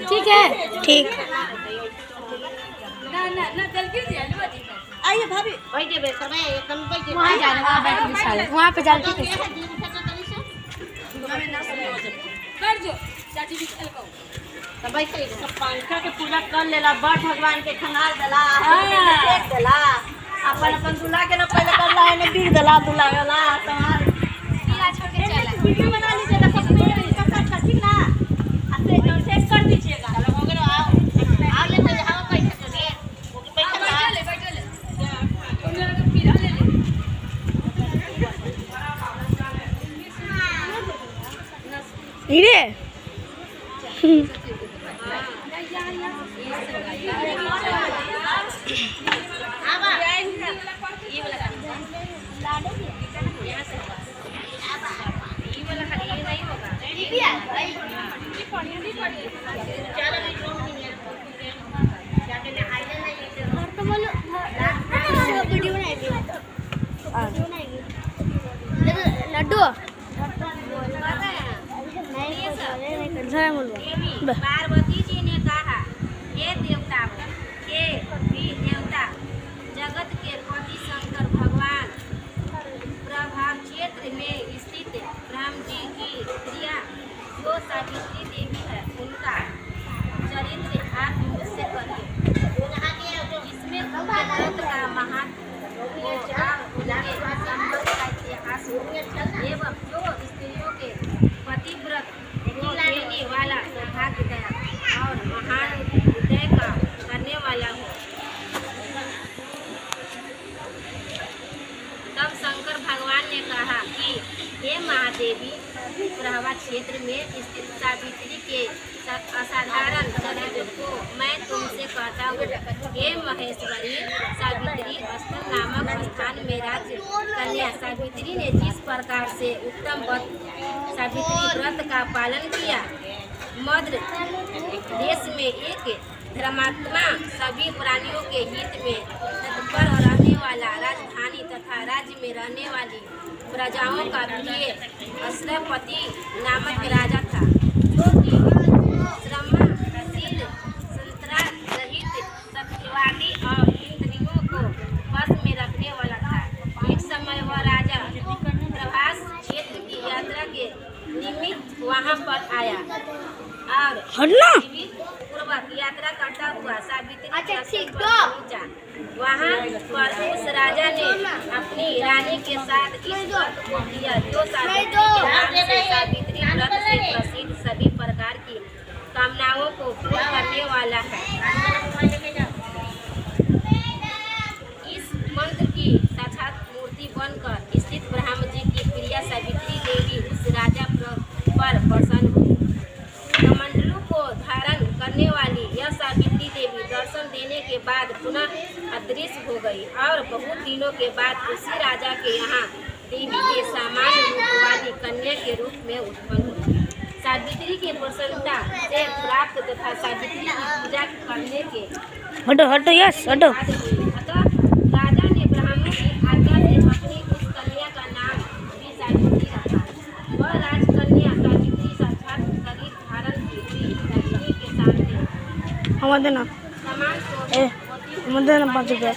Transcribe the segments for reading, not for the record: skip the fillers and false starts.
ठीक है ठीक। आइए भाभी वहाँ जाना वहाँ पे जाना ठीक है। पंखा के पूजा कर लेला बड़ भगवान के खंगाल देला देख देला अपन अपन दूल्हा के ना पहले करला है ना बीर देला दूल्हा वाला तुम्हार वीडियो बना लीजिएगा सब में कट ठीक ना ऐसे सेट कर दीजिएगा चलो हो गया आओ ले तो यहाँ पैसा चलिए बैठ ले हीरे लड्डू पार्वती जी ने कहा, हे देवता के भी देवता जगत के पति शंकर भगवान प्रभाव क्षेत्र में स्थित ब्रह्म जी की प्रिया जो सावित्री देवी है उनका चरित्र आप मुझसे करिए। इसमें उनके व्रत का महत्व और उनके संबंध का इतिहास एवं जो स्त्रियों के पतिव्रत देने वाला सौभाग्यदायक और महान हृदय का करने वाला हो। तब शंकर भगवान ने कहा कि हे महादेवी, प्रभा क्षेत्र में स्थित सावित्री के असाधारण चरित्र को मैं तुमसे कहता हूँ। हे महेश्वरी, सावित्री स्थल नामक स्थान में राज्य कन्या सावित्री ने जिस प्रकार से उत्तम सावित्री व्रत का पालन किया, मध्य देश में एक धर्मात्मा सभी प्राणियों के हित में तत्पर रहने वाला राजधानी तथा राज्य में रहने वाली प्रजाओं का प्रिय अश्वपति नामक राजा था, जो कि श्रमशील संतरास रहित सत्यवादी और इंद्रियों को बस में रखने वाला था। एक समय वह राजा प्रभास क्षेत्र की यात्रा के निमित्त वहां पर आया और पूर्वक यात्रा करता हुआ सावित्री पहुंचा। वहां पर उस राजा ने अपनी रानी के साथ इस व्रत को किया, जो सावित्री के नाम से सावित्री व्रत से प्रसिद्ध सभी प्रकार की कामनाओं को पूर्ण करने वाला है। इस मंत्र की साक्षात मूर्ति बनकर स्थित ब्रह्म जी की प्रिया सावित्री देवी उस राजा पर प्रसन्न हुई। कमंडलू को धारण करने वाली यह सावित्री देवी दर्शन देने के बाद पुनः अदृश्य हो गई और बहुत दिनों के बाद उसी राजा के यहाँ देवी के सामान्य रूप वाली कन्या के रूप में उत्पन्न हुई। सावित्री की प्रसन्नता से प्राप्त तथा सावित्री की पूजा करने के हटो यस हटो। अतः राजा ने ब्राह्मणों की आज्ञा से अपनी उस कन्या का नाम भी सावित्री रखा। वह राजकन्या सावित्री साक्षात शरीर धारण की हुई लक्ष्मी के सामने हमारे देना समान हमारे देना 5 रुपये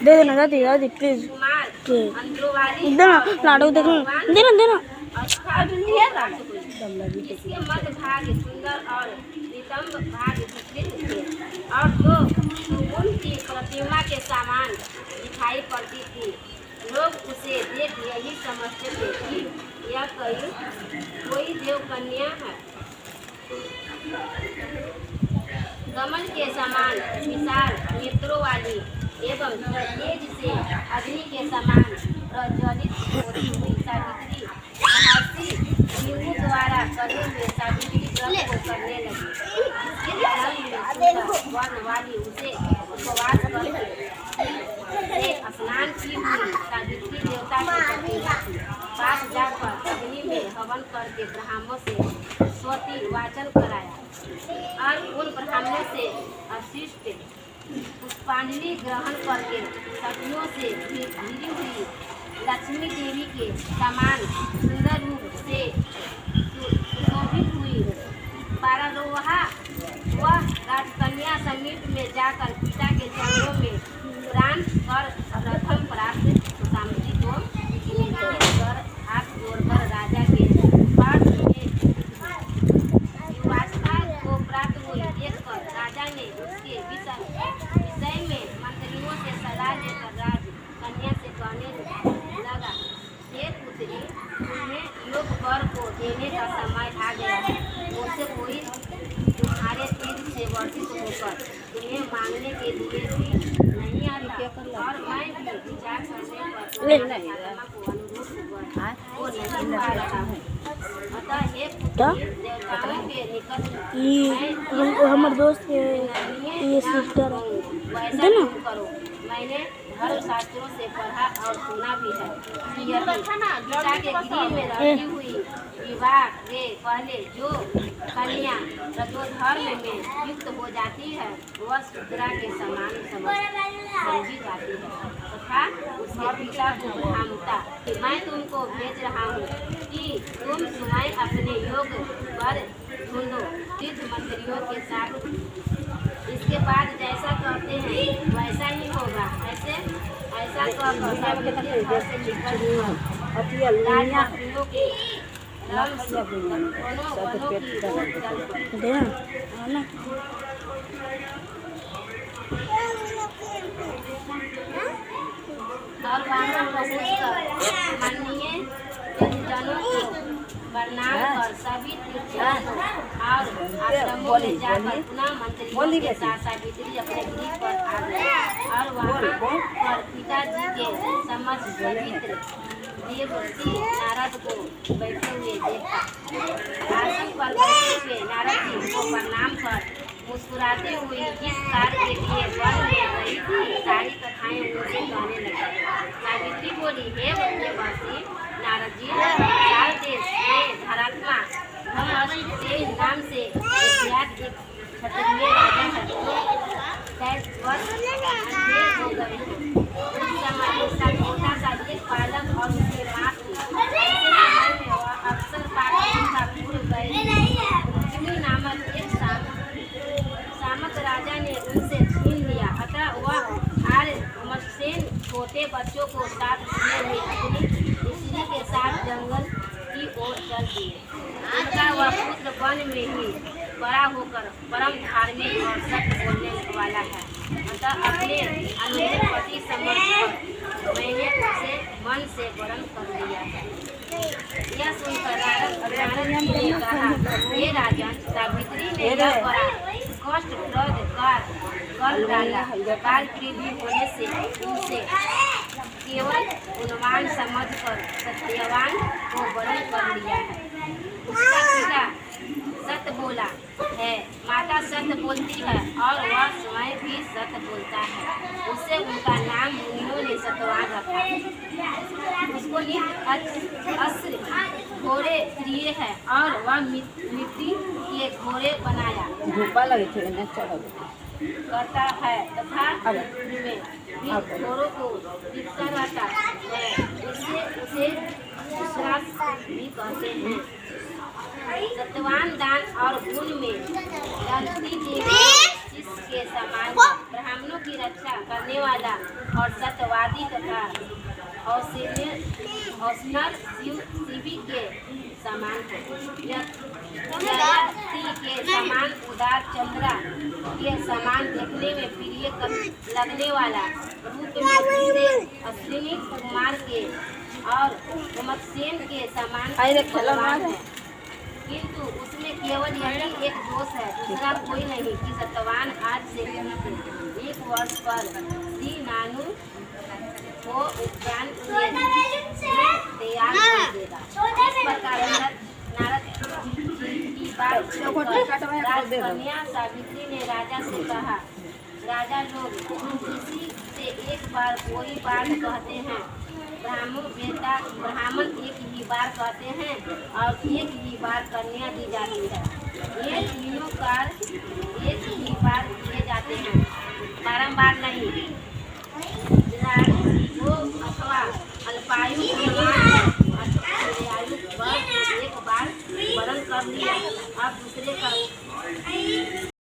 दे देना दादी प्लीज देना लाडू देना इसके मध्य भाग सुंदर और नितंब भाग विस्तृत थे और जो उनकी प्रतिमा के समान दिखाई पड़ती थी। लोग उसे देख यही समझते थे कि यह कोई देव कन्या है। कमल के समान विशाल नेत्रों वाली एवं तेज से अग्नि के समान प्रज्वलित होती हुई सावित्री महर्षि भृगु द्वारा करे हुए सावित्री व्रत को करने लगी। वन वाली उसे उपवास करके स्नान की हुई सावित्री देवता के पास जाकर अग्नि में हवन करके ब्राह्मणों से स्वती वाचन कराया और उन ब्राह्मणों से अशिष्ट पुष्पांजलि ग्रहण करके सखियों से घिरी हुई लक्ष्मी देवी के समान सुंदर रूप से शोभित हुई। पारारोहा वह जाकर पिता के चरणों में प्राण कर प्रथम प्राप्त सामग्री को निवेदित कर हाथ जोड़कर राजा के पास में युवावस्था को प्राप्त हुई। देखकर राजा ने उसके विषय में मंत्रियों से सलाह लेकर राज कन्या से कहने लगा, हे पुत्री, तुम्हें योग वर को देने का समय आ गया है। मुझसे कोई तुम्हारे तीर से वर्षित होकर तुम्हें मांगने के लिए भी नहीं आता और मैं भी विचार करने पर आत्मा को अनुरूप वो नहीं पा रहा हूँ। अतः हे पुत्री, देवताओं के निकट हमारे दोस्त के ये सिस्टर वैसा तुम करो। मैंने धर्मशास्त्रों से पढ़ा और सुना भी है कि यदि पिता के गृह में रहती हुई विवाह के पहले जो कन्या रजोधर्म में युक्त हो जाती है वह शूद्रा के समान समझी जाती है तथा उसके पिता को भामता। मैं तुमको भेज रहा हूँ कि तुम स्वयं अपने योग पर ढूंढो सिद्ध मंत्रियों के साथ। इसके बाद जैसा कहते हैं वैसा ही होगा। ऐसा कहकर घर से निकल राजमाताओं के रंग से दोनों वनों की ओर चल पड़े। और वहाँ पहुँचकर माननीय जनों को प्रणाम कर सभी तीर्थों और आश्रमों में जाकर पुनः मंत्रियों के साथ सावित्री अपने गृह पर आ गए और वहाँ पर पिताजी के समक्ष पवित्र देवर्षि नारद को बैठे हुए देखा। आसन पर बैठे हुए नारद जी को प्रणाम कर मुस्कुराते हुए जिस कार्य के लिए वन में गई थी सारी कथाएं उनसे कहने लगी। सावित्री बोली, हे देवर्षि नारद जी, साल देश में धरात्मा से नाम से विख्यात एक क्षत्रिय राजा है जो 23 वर्ष अंधेर हो गए हैं। उस समय उसका छोटा सा एक बालक और उसके माँ थी। ऐसे समय में वह अक्सर पाटन का पूर्व गए नामक एक सामक राजा ने उनसे छीन लिया। अतः वह आर्यमसेन छोटे बच्चों को साथ लिए अपनी स्त्री के साथ जंगल की ओर चल दिए। उनका वह पुत्र वन में ही बड़ा होकर परम धार्मिक और सत्य बोलने वाला है। अतः अपने अंधेरे पति समझकर मैंने उसे मन से वरण कर लिया है। यह सुनकर नारद जी ने कहा, हे राजन, सावित्री ने यह बड़ा कष्टप्रद कर डाला। काल वृद्धि होने से उनसे केवल उन्मान समझकर सत्यवान को वरण कर लिया है। उसका पिता सत्य बोला है, माता सत्य बोलती है और वह स्वयं भी सत्य बोलता है। उससे उनका नाम मुनियों ने सत्यवान रखा। उसको अस्त्र घोड़े प्रिय है और वह मिट्टी के घोड़े बनाया करता है तथा में घोड़ों को दिखता रहता है। उससे उसे भी कहते हैं। सत्यवान दान और गुण में दंती देवी जिसके समान ब्राह्मणों की रक्षा करने वाला और सत्यवादी तथा हौसनर शिवी के समान के समान उदार चंद्रा के समान देखने में प्रिय लगने वाला रूप में अश्विनी कुमार के और उमकसेन के समान है। किंतु उसमें केवल यही एक दोष है, दूसरा कोई नहीं कि सत्यवान आज से 1 वर्ष पर श्री नानू को उपदान तैयार कर देगा। इस प्रकार नारद की बात कन्या सावित्री ने राजा से कहा, राजा लोग किसी से एक बार कोई बात कहते हैं, ब्राह्मण एक ही बार कहते हैं और एक ही बार कन्या दी जाती है। ये तीनों कार्य एक ही बार किए जाते हैं, बारंबार नहीं। वो अथवा अल्पायु